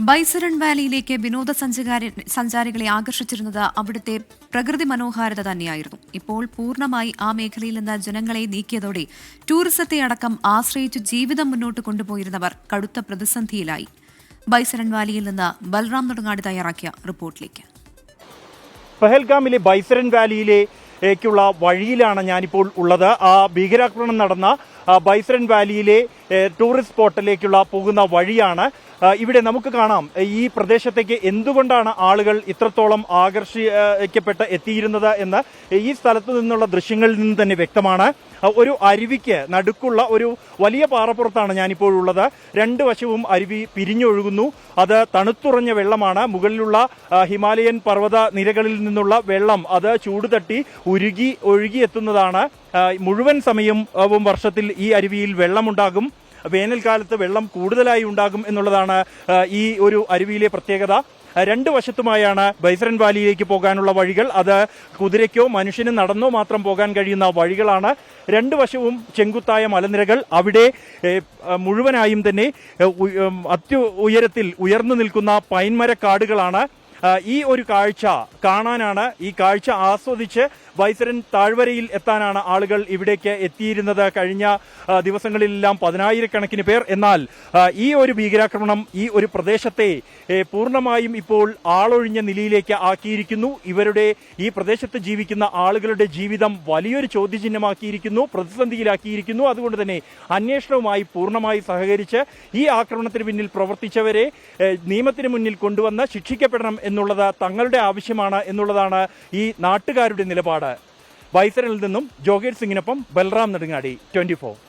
ബൈസരൺ വാലിയിലേക്ക് വിനോദസഞ്ചാരികളെ ആകർഷിച്ചിരുന്നത് അവിടുത്തെ പ്രകൃതി മനോഹാരിത തന്നെയായിരുന്നു. ഇപ്പോൾ പൂർണ്ണമായി ആ മേഖലയിൽ നിന്ന് ജനങ്ങളെ നീക്കിയതോടെ ടൂറിസത്തെ അടക്കം ആശ്രയിച്ചു ജീവിതം മുന്നോട്ട് കൊണ്ടുപോയിരുന്നവർ കടുത്ത പ്രതിസന്ധിയിലായി. ബൈസരൺ വാലിയിൽ നിന്ന് ബൽറാം നെടുങ്ങാടി തയ്യാറാക്കിയ റിപ്പോർട്ടിലേക്ക്. പഹൽഗാമിലെ ബൈസരൺ വാലിയിലേക്കുള്ള വഴിയിലാണ് ഞാനിപ്പോൾ ഉള്ളത്. ആ ഭീകരാക്രമണം നടന്ന ബൈസരൺ വാലിയിലെ ടൂറിസ്റ്റ് സ്പോട്ടിലേക്കുള്ള പോകുന്ന വഴിയാണ്. ഇവിടെ നമുക്ക് കാണാം ഈ പ്രദേശത്തേക്ക് എന്തുകൊണ്ടാണ് ആളുകൾ ഇത്രത്തോളം ആകർഷിക്കപ്പെട്ട് എത്തിയിരുന്നത് എന്ന് ഈ സ്ഥലത്തു നിന്നുള്ള ദൃശ്യങ്ങളിൽ നിന്ന് തന്നെ വ്യക്തമാണ്. ഒരു അരുവിക്ക് നടുക്കുള്ള ഒരു വലിയ പാറപ്പുറത്താണ് ഞാനിപ്പോഴുള്ളത്. രണ്ട് വശവും അരുവി പിരിഞ്ഞൊഴുകുന്നു. അത് തണുത്തുറഞ്ഞ വെള്ളമാണ്. മുകളിലുള്ള ഹിമാലയൻ പർവ്വത നിരകളിൽ നിന്നുള്ള വെള്ളം അത് ചൂടുതട്ടി ഒഴുകിയെത്തുന്നതാണ്. മുഴുവൻ സമയവും വർഷത്തിൽ ഈ അരുവിയിൽ വെള്ളമുണ്ടാകും. വേനൽക്കാലത്ത് വെള്ളം കൂടുതലായി ഉണ്ടാകും എന്നുള്ളതാണ് ഈ ഒരു അരുവിയിലെ പ്രത്യേകത. രണ്ട് വശത്തുമായാണ് ബൈസരൺ വാലിയിലേക്ക് പോകാനുള്ള വഴികൾ. അത് കുതിരയ്ക്കോ മനുഷ്യന് നടന്നോ മാത്രം പോകാൻ കഴിയുന്ന വഴികളാണ്. രണ്ട് വശവും ചെങ്കുത്തായ മലനിരകൾ. അവിടെ മുഴുവനായും തന്നെ ഉയരത്തിൽ ഉയർന്നു നിൽക്കുന്ന പൈൻമരക്കാടുകളാണ്. ഈ ഒരു കാഴ്ച കാണാനാണ്, ഈ കാഴ്ച ആസ്വദിച്ച് ബൈസരൺ താഴ്വരയിൽ എത്താനാണ് ആളുകൾ ഇവിടേക്ക് എത്തിയിരുന്നത്. കഴിഞ്ഞ ദിവസങ്ങളിലെല്ലാം 10,000-കണക്കിന് പേർ. എന്നാൽ ഈ ഒരു ഭീകരാക്രമണം ഈ ഒരു പ്രദേശത്തെ പൂർണ്ണമായും ഇപ്പോൾ ആളൊഴിഞ്ഞ നിലയിലേക്ക് ആക്കിയിരിക്കുന്നു. ഈ പ്രദേശത്ത് ജീവിക്കുന്ന ആളുകളുടെ ജീവിതം വലിയൊരു ചോദ്യചിഹ്നമാക്കിയിരിക്കുന്നു, പ്രതിസന്ധിയിലാക്കിയിരിക്കുന്നു. അതുകൊണ്ട് തന്നെ അന്വേഷണവുമായി പൂർണ്ണമായി സഹകരിച്ച് ഈ ആക്രമണത്തിന് പിന്നിൽ പ്രവർത്തിച്ചവരെ നിയമത്തിന് മുന്നിൽ കൊണ്ടുവന്ന് ശിക്ഷിക്കപ്പെടണം എന്നുള്ളത് തങ്ങളുടെ ആവശ്യമാണ് എന്നുള്ളതാണ് ഈ നാട്ടുകാരുടെ നിലപാട്. ബൈസരണിൽ നിന്നും ജോഗേഷ് സിംഗിനൊപ്പം ബൽറാം നെടുങ്ങാടി, 24.